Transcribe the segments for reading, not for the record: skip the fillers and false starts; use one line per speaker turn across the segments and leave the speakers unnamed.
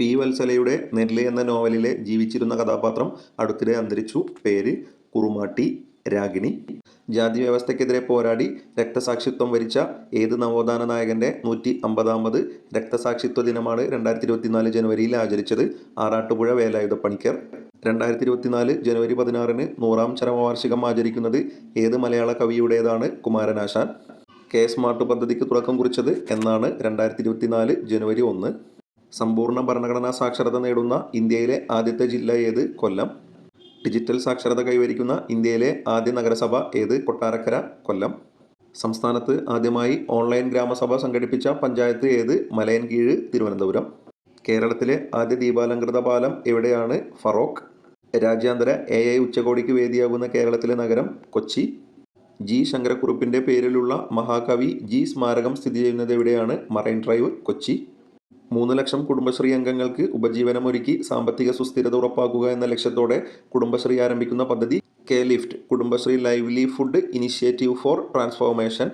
P വത്സലയുടെ നെല്ല് എന്ന നോവലിലെ ജീവിച്ചിരുന്ന കഥാപാത്രം അടുത്തിടെ അന്തരിച്ചു. പേര് കുറുമാട്ടി രാഗിണി. ജാതി വ്യവസ്ഥയ്ക്കെതിരെ പോരാടി രക്തസാക്ഷിത്വം വരിച്ച ഏത് നവോത്ഥാന നായകന്റെ 150ാമത് രക്തസാക്ഷിത്വ ദിനമാണ് 2024 ജനുവരിയിൽ ആചരിച്ചത്? ആറാട്ടുപുഴ വേലായുധപ്പണിക്കർ. 2024 ജനുവരി 16-ന് 100ാം ചരമവാർഷികം ആചരിക്കുന്നത് ഏത് മലയാള കവിയുടേതാണ്? കുമാരനാശാൻ. കെ സ്മാർട്ട് പദ്ധതിക്ക് തുടക്കം കുറിച്ചത് എന്നാണ്? 2024 ജനുവരി 1. സമ്പൂർണ്ണ ഭരണഘടനാ സാക്ഷരത നേടുന്ന ഇന്ത്യയിലെ ആദ്യത്തെ ജില്ല ഏത്? കൊല്ലം. ഡിജിറ്റൽ സാക്ഷരത കൈവരിക്കുന്ന ഇന്ത്യയിലെ ആദ്യ നഗരസഭ ഏത്? കൊട്ടാരക്കര, കൊല്ലം. സംസ്ഥാനത്ത് ആദ്യമായി ഓൺലൈൻ ഗ്രാമസഭ സംഘടിപ്പിച്ച പഞ്ചായത്ത് ഏത്? മലയൻകീഴ്, തിരുവനന്തപുരം. കേരളത്തിലെ ആദ്യ ദീപാലംകൃത പാലം എവിടെയാണ്? ഫറോക്ക്. രാജ്യാന്തര AI ഉച്ചകോടിക്ക് വേദിയാകുന്ന കേരളത്തിലെ നഗരം? കൊച്ചി. ജി ശങ്കരക്കുറുപ്പിന്റെ പേരിലുള്ള മഹാകവി ജി സ്മാരകം സ്ഥിതി ചെയ്യുന്നത് എവിടെയാണ്? Marine drive, Kochi. 3 ലക്ഷം കുടുംബശ്രീ അംഗങ്ങൾക്ക് ഉപജീവനമൊരുക്കി സാമ്പത്തിക സുസ്ഥിരത ഉറപ്പാക്കുക എന്ന ലക്ഷ്യത്തോടെ കുടുംബശ്രീ ആരംഭിക്കുന്ന പദ്ധതി K-lift, Kudumbashree livelihood initiative four transformation.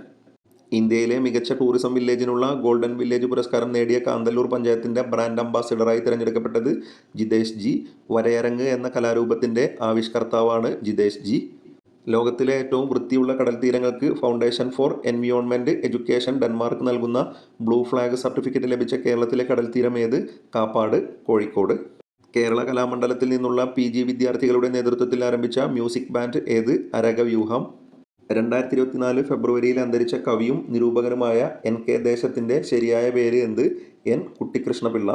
ഇന്ത്യയിലെ മികച്ച ടൂറിസം വില്ലേജിനുള്ള ഗോൾഡൻ വില്ലേജ് പുരസ്കാരം നേടിയ കാന്തല്ലൂർ പഞ്ചായത്തിന്റെ ബ്രാൻഡ് അംബാസിഡറായി തിരഞ്ഞെടുക്കപ്പെട്ടത് ജിതേഷ് ജി. വരയരങ്ങ് എന്ന കലാരൂപത്തിന്റെ ആവിഷ്കർത്താവാണ് ജിതേഷ് ജി. ലോകത്തിലെ ഏറ്റവും വൃത്തിയുള്ള കടൽത്തീരങ്ങൾക്ക് foundation for environment education Denmark നൽകുന്ന ബ്ലൂ ഫ്ലാഗ് സർട്ടിഫിക്കറ്റ് ലഭിച്ച കേരളത്തിലെ കടൽത്തീരം ഏത്? കാപ്പാട്, കോഴിക്കോട്. കേരള കലാമണ്ഡലത്തിൽ നിന്നുള്ള PG വിദ്യാർത്ഥികളുടെ നേതൃത്വത്തിൽ ആരംഭിച്ച മ്യൂസിക് ബാൻഡ് ഏത്? അരകവ്യൂഹം. 2024 ഫെബ്രുവരിയിൽ അന്തരിച്ച കവിയും നിരൂപകനുമായ NK ദേശത്തിന്റെ ശരിയായ പേര് എന്ത്? N കുട്ടിക്കൃഷ്ണപിള്ള.